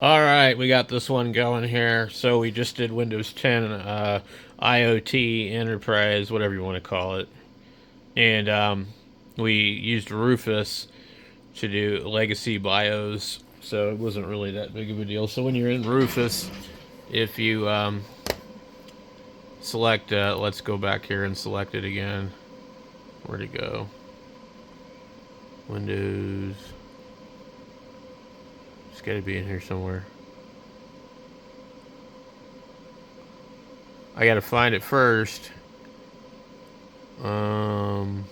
All right, we got this one going here. So we just did Windows 10 IoT Enterprise, whatever you want to call it, and we used Rufus to do legacy BIOS. So it wasn't really that big of a deal. So when you're in Rufus, if you select, let's go back here and select it again. Where'd it go? Windows. It's got to be in here somewhere. I got to find it first. Jeez.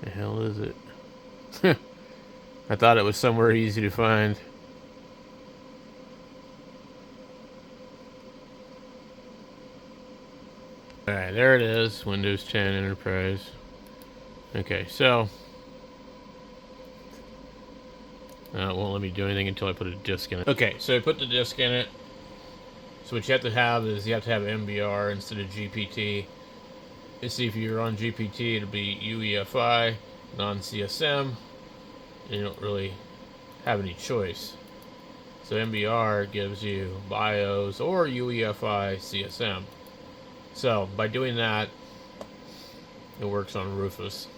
The hell is it? I thought it was somewhere easy to find. Alright, there it is. Windows 10 Enterprise. Okay, so it won't let me do anything until I put a disk in it. Okay, so I put the disk in it. So what you have to have is you have to have MBR instead of GPT. You see, if you're on GPT, it'll be UEFI, non-CSM, and you don't really have any choice. So MBR gives you BIOS or UEFI CSM. So by doing that, it works on Rufus.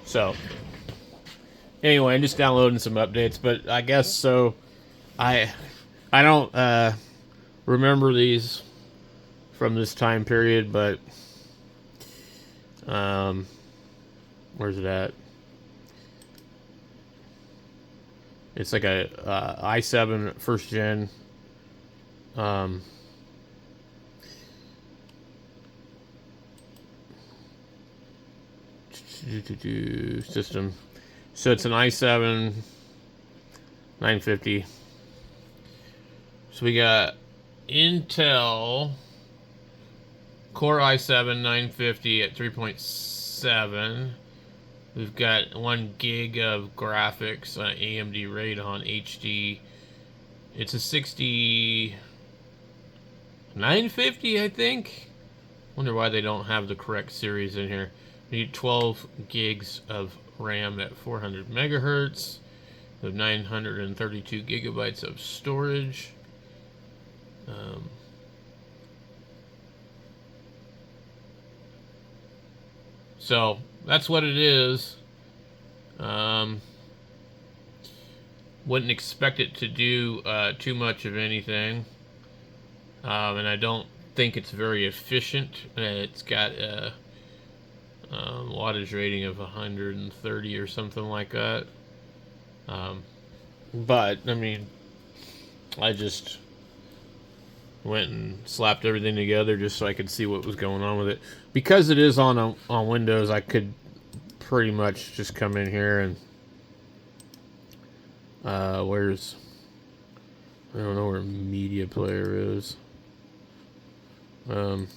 So anyway, I'm just downloading some updates, but I guess so. I don't remember these from this time period, but where's it at? It's like a i7 first gen. System. So it's an i7 950. So we got Intel Core i7 950 at 3.7. We've got 1 gig of graphics, AMD Radeon HD. It's a 950, I think. Wonder why they don't have the correct series in here. We need 12 gigs of RAM at 400 megahertz. We have 932 gigabytes of storage. So that's what it is. Wouldn't expect it to do too much of anything. And I don't think it's very efficient. It's got a wattage rating of 130 or something like that. But, I mean, I just went and slapped everything together just so I could see what was going on with it. Because it is on Windows, I could pretty much just come in here and where's, I don't know where media player is. God,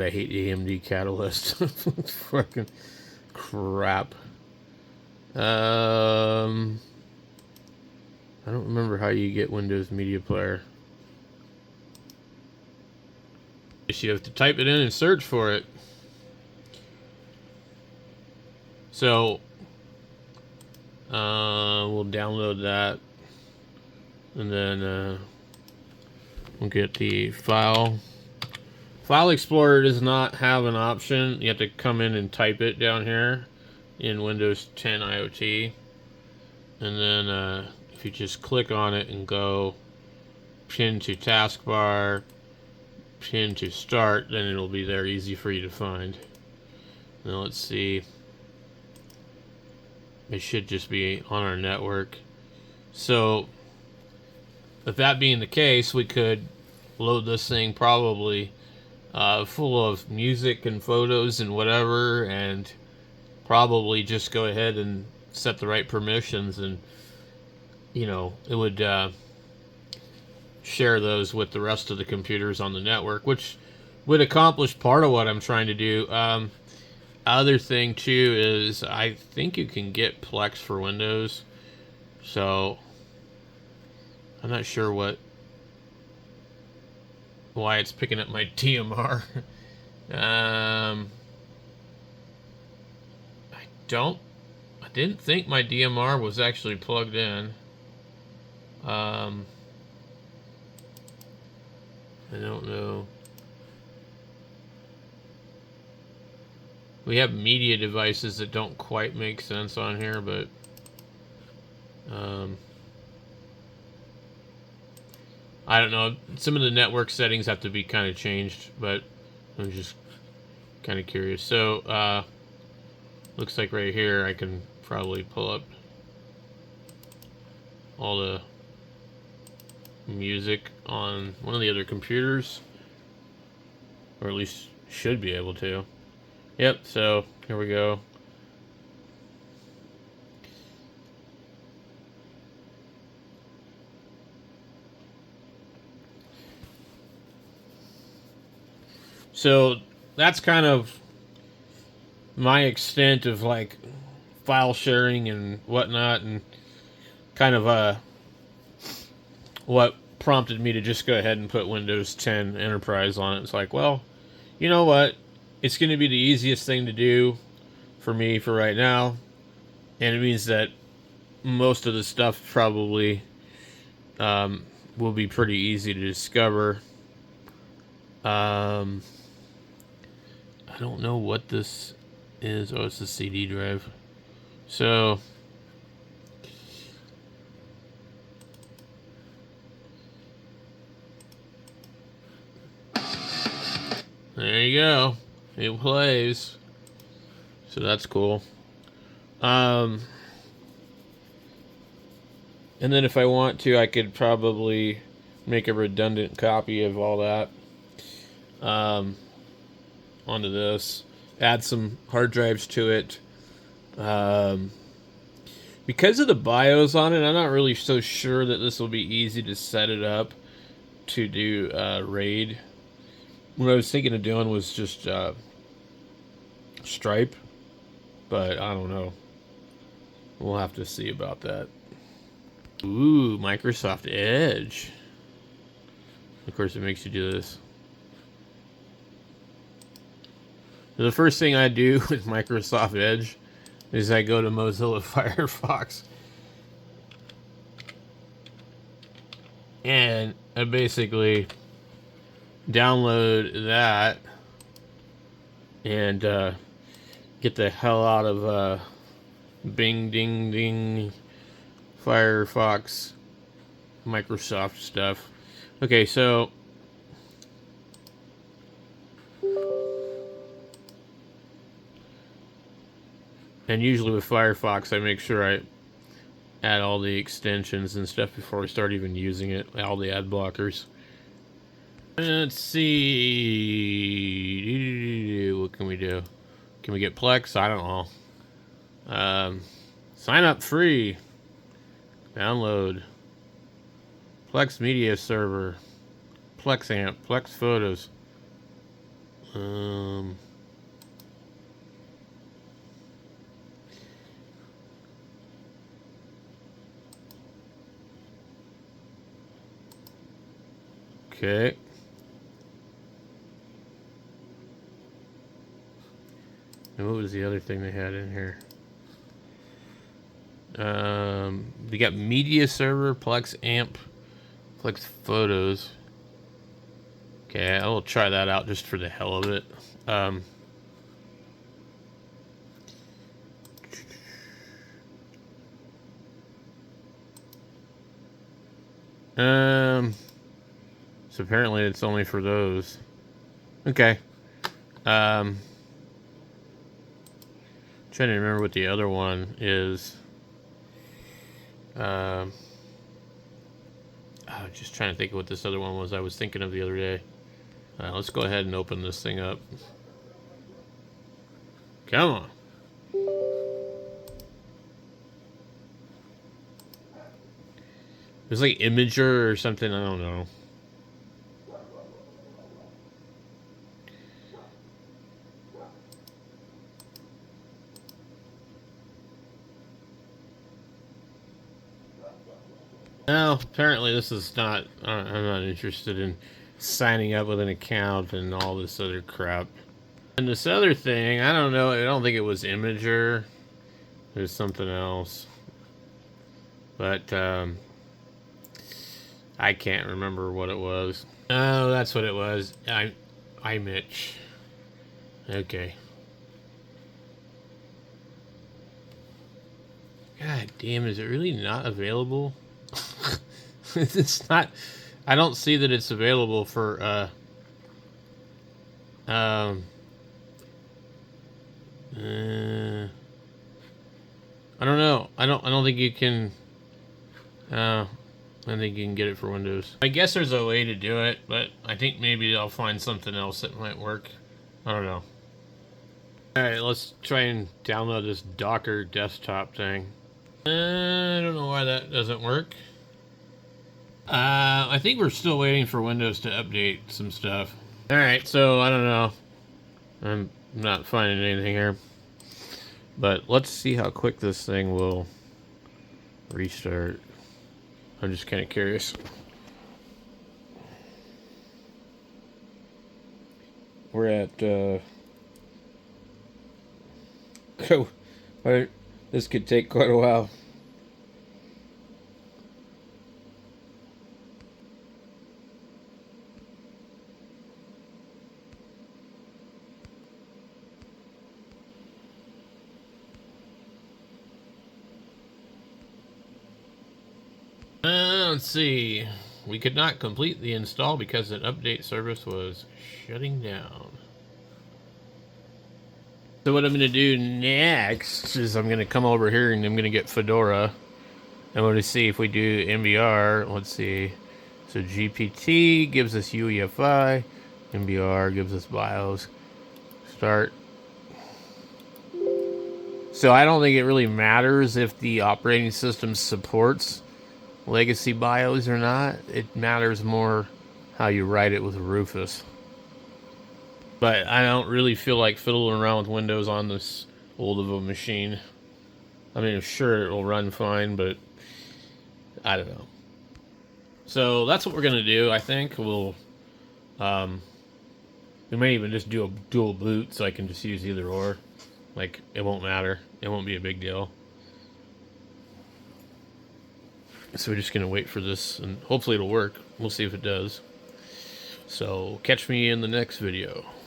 I hate AMD Catalyst. Fucking crap. I don't remember how you get Windows Media Player. You have to type it in and search for it. So we'll download that, and then we'll get the file. File Explorer does not have an option. You have to come in and type it down here in Windows 10 IoT, and then if you just click on it and go pin to taskbar, pin to start, then it'll be there easy for you to find. Now let's see. It should just be on our network. So with that being the case, we could load this thing probably full of music and photos and whatever, and probably just go ahead and set the right permissions, and you know, it would share those with the rest of the computers on the network, which would accomplish part of what I'm trying to do. Other thing too is I think you can get Plex for Windows, so I'm not sure why it's picking up my DMR. I didn't think my DMR was actually plugged in. I don't know. We have media devices that don't quite make sense on here, but I don't know. Some of the network settings have to be kind of changed, but I'm just kind of curious. So, looks like right here I can probably pull up all the music on one of the other computers, or at least should be able to. Yep, so here we go. So that's kind of my extent of like file sharing and whatnot, and kind of what prompted me to just go ahead and put Windows 10 Enterprise on it. It's like, well, you know what? It's going to be the easiest thing to do for me for right now, and it means that most of the stuff probably will be pretty easy to discover. I don't know what this is. Oh, it's a CD drive. So there you go. It plays. So that's cool. And then if I want to, I could probably make a redundant copy of all that onto this. Add some hard drives to it. Because of the BIOS on it, I'm not really so sure that this will be easy to set it up to do RAID. What I was thinking of doing was just Stripe, but I don't know. We'll have to see about that. Ooh, Microsoft Edge. Of course, it makes you do this. So the first thing I do with Microsoft Edge is I go to Mozilla Firefox. And I basically download that and get the hell out of Bing Ding Ding Firefox Microsoft stuff. Okay, so and usually with Firefox I make sure I add all the extensions and stuff before I start even using it, all the ad blockers. Let's see. What can we do? Can we get Plex? I don't know. Sign up free. Download. Plex Media Server. Plex Amp. Plex Photos. Okay. And what was the other thing they had in here? They got Media Server, Plex Amp, Plex Photos. Okay, I will try that out just for the hell of it. So apparently it's only for those. Okay. Trying to remember what the other one is. Just trying to think of what this other one was I was thinking of the other day. Let's go ahead and open this thing up. Come on. It's like Imager or something, I don't know. No, apparently this is not, I'm not interested in signing up with an account and all this other crap. And this other thing, I don't know, I don't think it was Imager. There's something else. But, I can't remember what it was. Oh, that's what it was. Hmmm. Okay. God damn, is it really not available? It's not... I don't see that it's available for, um... I don't know. I don't think you can... I think you can get it for Windows. I guess there's a way to do it, but I think maybe I'll find something else that might work. I don't know. Alright, let's try and download this Docker desktop thing. I don't know why that doesn't work. I think we're still waiting for Windows to update some stuff. Alright, so I don't know. I'm not finding anything here. But let's see how quick this thing will restart. I'm just kind of curious. We're at, oh, this could take quite a while. Let's see. We could not complete the install because an update service was shutting down. So what I'm going to do next is I'm going to come over here and I'm going to get Fedora. I'm going to see if we do MBR. Let's see. So GPT gives us UEFI. MBR gives us BIOS. Start. So I don't think it really matters if the operating system supports legacy BIOS or not. It matters more how you write it with Rufus. But I don't really feel like fiddling around with Windows on this old of a machine. I mean, sure, it will run fine, but I don't know. So that's what we're going to do, I think. We may even just do a dual boot so I can just use either or. Like, it won't matter. It won't be a big deal. So we're just going to wait for this, and hopefully it'll work. We'll see if it does. So catch me in the next video.